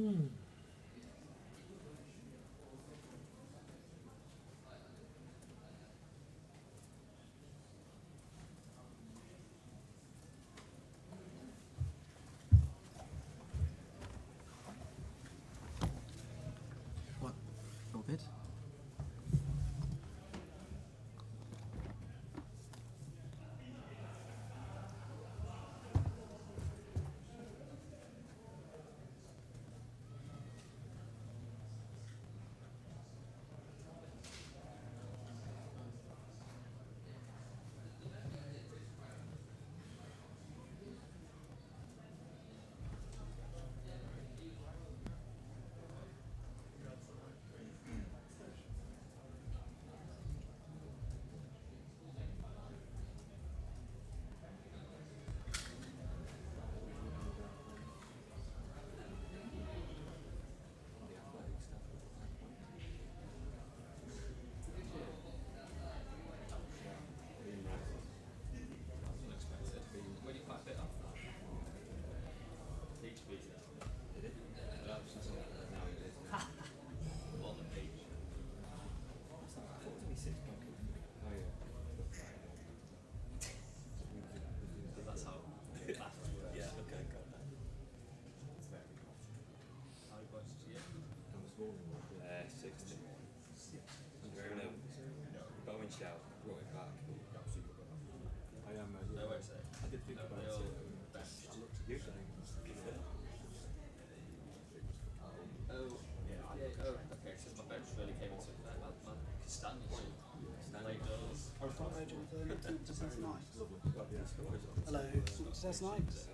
What? All good? Hello, that's nice.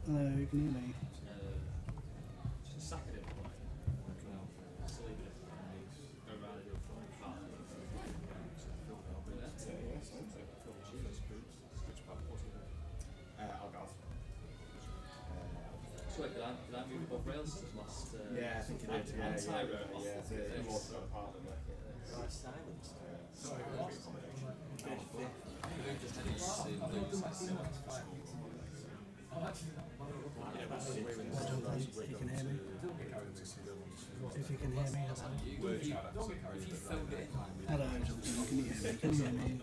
Hello, you can hear me? Did I move above rails last? Yeah, I think it did. Yeah, it was a part of it. Silence. Sorry, If you can hear me. If you can hear me, hello, Jonathan, can you hear me? Can you hear me?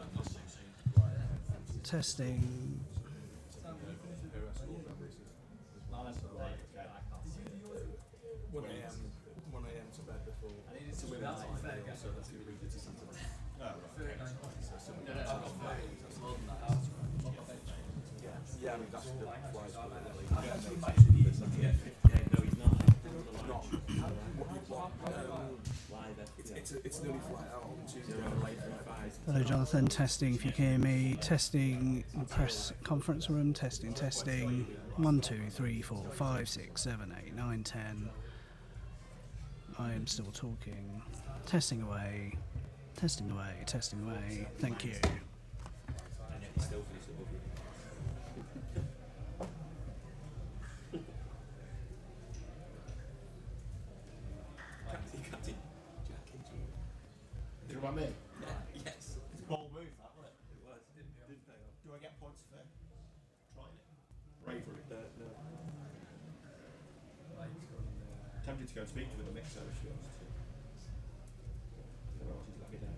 Testing. 1 a.m. to bed before. I needed to win that so that's going to be to Saturday. Yeah, I mean that's the wise No, he's not. It's an early flight out on Tuesday. Hello, Jonathan. Testing. If you can hear me. Testing. Press conference room. Testing. Testing. 1, 2, 3, 4, 5, 6, 7, 8, 9, 10. I am still talking. Testing away. Testing away. Testing away. Thank you. Do you know what I mean? Yes. It's a bold move, that, wasn't it? It was. Didn't pay off. Do I get points for trying it? Bravery. No. Tempted to go and speak to her in the mixer if she wants to. Or else she's let me down.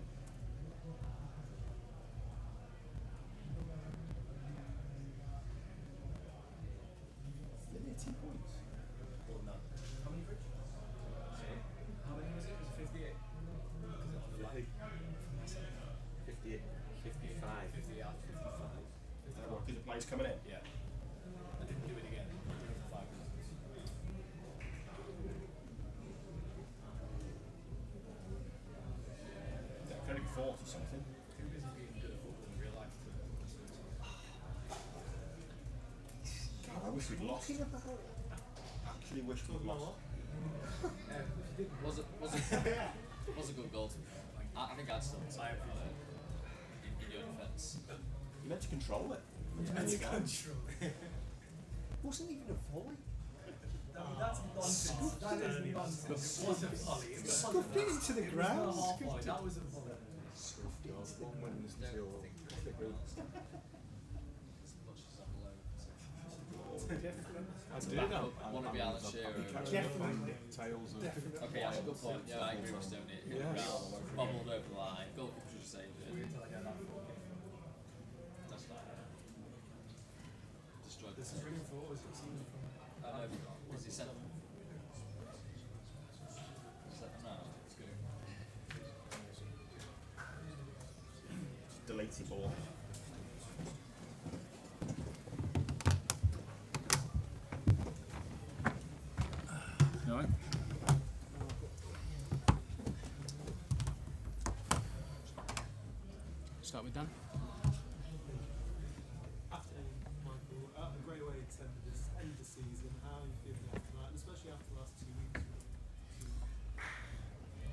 Nearly 2 points. Well, no. How many, Rich? How many was it? Was it 58? 58, 55. 50 out, 55. What, because the play's coming in? Yeah. I didn't do it again. 5 minutes. Yeah, it could only be 40 something. Too busy being good at football in real life. God, I wish we'd lost. Actually wish we'd lost. Was a good goal. I think I'd still tie it in your defence. You meant to control it. You meant to control it. Wasn't even a volley. That's nonsense. That is nonsense. It was a volley. Scuffed it into the ground. That was a volley. Scuffed it. One wins to your thick roots. As much as I'm alone. Definitely. I do back know. up, wanna be Alan Shearer. Definitely. Tails of. Definitely. Okay, that's a good point. Yeah, I agree with Stoney. Hit the Yes. ground, bobbled over the line, goalkeeper should have saved it. That's fine. Destroyed the This is bringing forward. It's seen from. I know, is he sent? No, it's good. Deleted ball. Alright. Start with Dan. After Michael, a great way to end the season. How are you feeling after that, and especially after the last 2 weeks?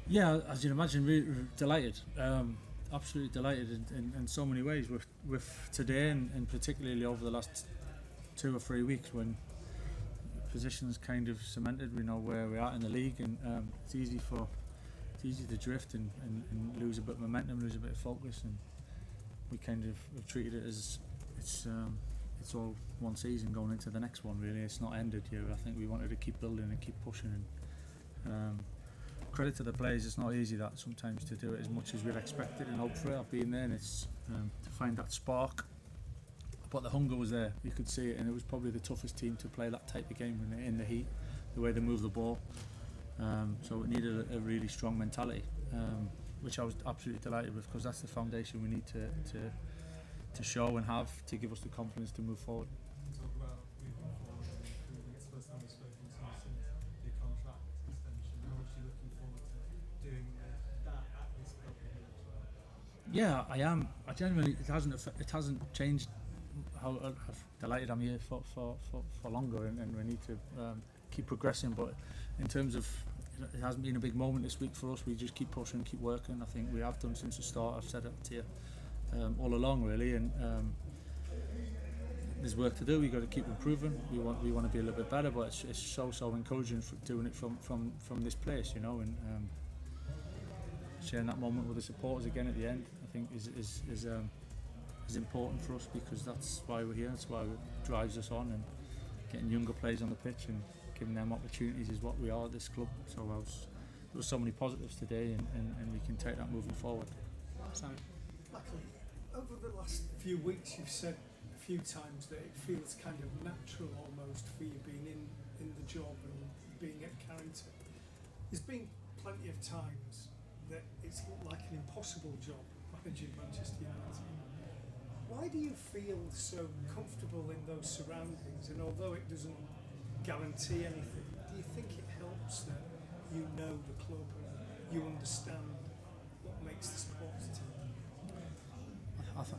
Yeah, as you'd imagine, delighted. Absolutely delighted in so many ways with today and particularly over the last 2 or 3 weeks when positions kind of cemented. We know where we're at in the league, and it's easy to drift and lose a bit of momentum, lose a bit of focus, and we kind of have treated it as it's all one season going into the next one. Really, it's not ended here. I think we wanted to keep building and keep pushing, and credit to the players. It's not easy that sometimes to do it as much as we'd expected and hoped for it. I've been there, and it's to find that spark. But the hunger was there. You could see it, and it was probably the toughest team to play that type of game in the heat, the way they move the ball. So it needed a really strong mentality, which I was absolutely delighted with, because that's the foundation we need to show and have to give us the confidence to move forward. Talk about moving forward and improving. It's the first time we've spoken to you since your contract extension. How much are you looking forward to doing that at this club as well? Yeah, I am. I genuinely, it hasn't changed how delighted I'm here for longer, and we need to keep progressing. But in terms of, it hasn't been a big moment this week for us. We just keep pushing, keep working. I think we have done since the start. I've said it to you all along, really, and there's work to do. We've got to keep improving. We want to be a little bit better, but it's so encouraging for doing it from this place, you know, and sharing that moment with the supporters again at the end, I think is important for us, because that's why we're here. That's why it drives us on, and getting younger players on the pitch and giving them opportunities is what we are at this club. So there was so many positives today, and we can take that moving forward. Sam. Michael, over the last few weeks, you've said a few times that it feels kind of natural almost for you being in the job and being at Carrington. There's been plenty of times that it's like an impossible job managing Manchester United. Why do you feel so comfortable in those surroundings? And although it doesn't guarantee anything, do you think it helps that you know the club and you understand what makes the sports team?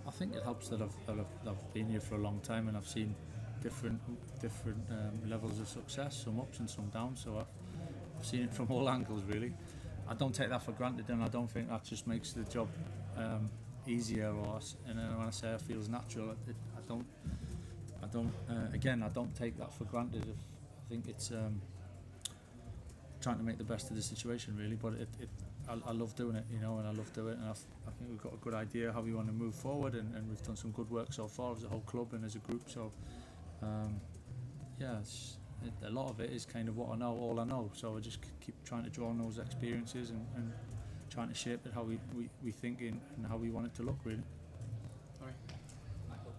I think it helps that I've been here for a long time, and I've seen different levels of success, some ups and some downs. So I've seen it from all angles, really. I don't take that for granted, and I don't think that just makes the job easier. And when I say it feels natural, I don't take that for granted. I think it's trying to make the best of the situation, really. But I love doing it, you know, and I love doing it, and I think we've got a good idea how we want to move forward, and we've done some good work so far as a whole club and as a group. So a lot of it is kind of what I know, all I know. So I just keep trying to draw on those experiences and trying to shape it how we think and how we want it to look, really. Sorry. Michael,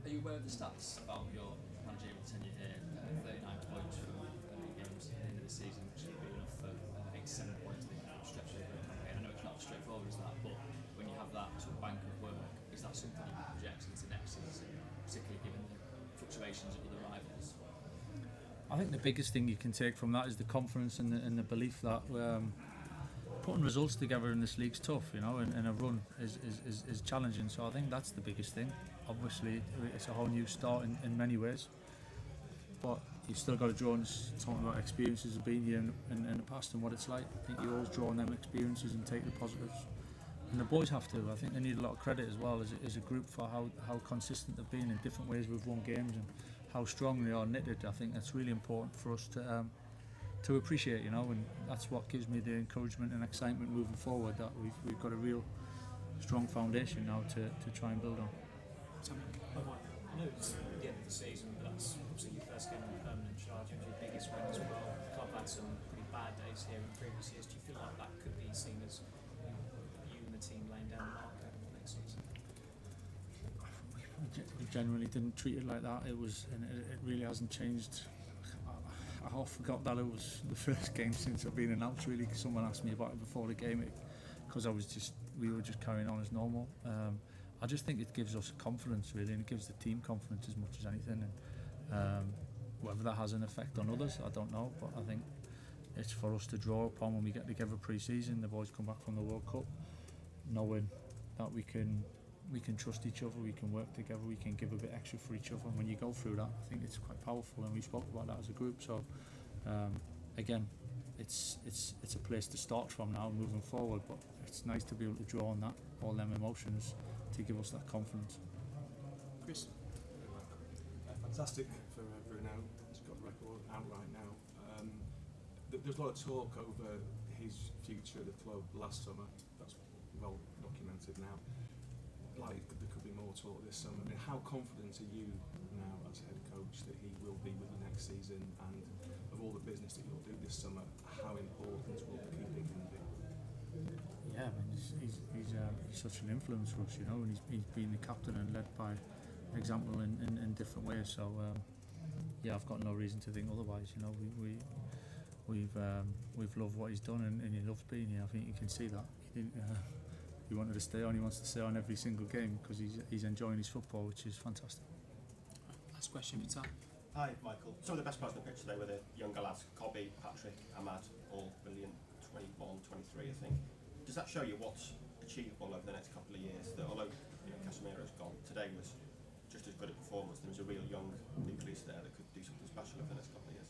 are you aware of the stats about your managerial tenure here? 39 points from 8 games at the end of the season, which would be enough for 87 points from stretch over a campaign. I know it's not as straightforward as that, but when you have that sort of bank of work, is that something you can project into next season, particularly given the fluctuations of other rivals? I think the biggest thing you can take from that is the confidence and the belief that putting results together in this league's tough, you know, and a run is challenging. So I think that's the biggest thing. Obviously, it's a whole new start in many ways, but you've still got to draw on talking about experiences of being here in the past and what it's like. I think you always draw on them experiences and take the positives. And the boys have to. I think they need a lot of credit as well as a group for how consistent they've been in different ways we've won games and how strong they are knitted. I think that's really important for us to appreciate, you know, and that's what gives me the encouragement and excitement moving forward, that we've got a real strong foundation now to try and build on. I know it's the end of the season, but that's obviously your first game in permanent charge. It was your biggest win as well. The club had some pretty bad days here in previous years. Do you feel like that could be seen as you and the team laying down the marker next season? We generally didn't treat it like that. It was, and it really hasn't changed. I half forgot that it was the first game since I've been announced. Really, 'cause someone asked me about it before the game, because we were just carrying on as normal. I just think it gives us confidence, really, and it gives the team confidence as much as anything. And whether that has an effect on others, I don't know. But I think it's for us to draw upon when we get together pre-season. The boys come back from the World Cup, knowing that we can trust each other, we can work together, we can give a bit extra for each other. And when you go through that, I think it's quite powerful, and we spoke about that as a group. So again, it's a place to start from now moving forward, but it's nice to be able to draw on that, all them emotions, to give us that confidence. Chris? Fantastic for Bruno. He's got the record out right now. There's a lot of talk over his future at the club last summer. That's well documented now. Like, there could be more talk this summer. I mean, how confident are you now as head coach that he will be with you next season, and of all the business that you'll do this summer, how important will the keeping him be? Yeah, I mean, he's such an influence for us, you know, and he's been the captain and led by example in different ways. So yeah, I've got no reason to think otherwise. You know, we've loved what he's done, and he loves being here. I think you can see that. He wanted to stay on. He wants to stay on every single game because he's enjoying his football, which is fantastic. Last question for Tom. Hi, Michael. Some of the best players on the pitch today were the younger lads, Cobby, Patrick, Ahmad, all brilliant, 21, 23, I think. Does that show you what's achievable over the next couple of years? That although Casemiro's gone, today was just as good a performance. There was a real young nucleus there that could do something special over the next couple of years.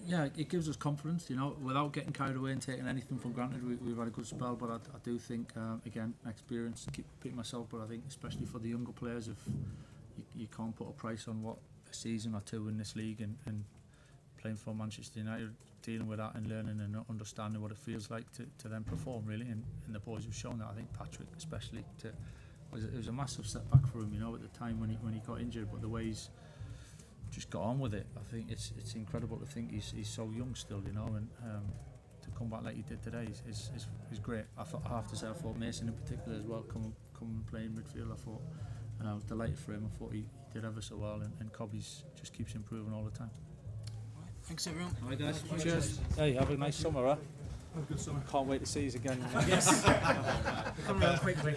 Yeah, it gives us confidence, you know, without getting carried away and taking anything for granted. We've had a good spell, but I do think, again, experience, keep repeating myself, but I think especially for the younger players, if you can't put a price on what a season or two in this league and playing for Manchester United, dealing with that and learning and understanding what it feels like to then perform, really. And the boys have shown that. I think Patrick especially, it was a massive setback for him, you know, at the time when he got injured, but the way he's just got on with it, I think it's incredible to think he's so young still, you know, and to come back like he did today is great. I have to say, I thought Mason in particular as well, come and play in midfield. I thought, and I was delighted for him. I thought he did ever so well, and Cobby's just keeps improving all the time. Thanks everyone. All right, guys. Cheers. Hey, have a nice summer, huh? Have a good summer. Can't wait to see you again. Yes. Come around quickly.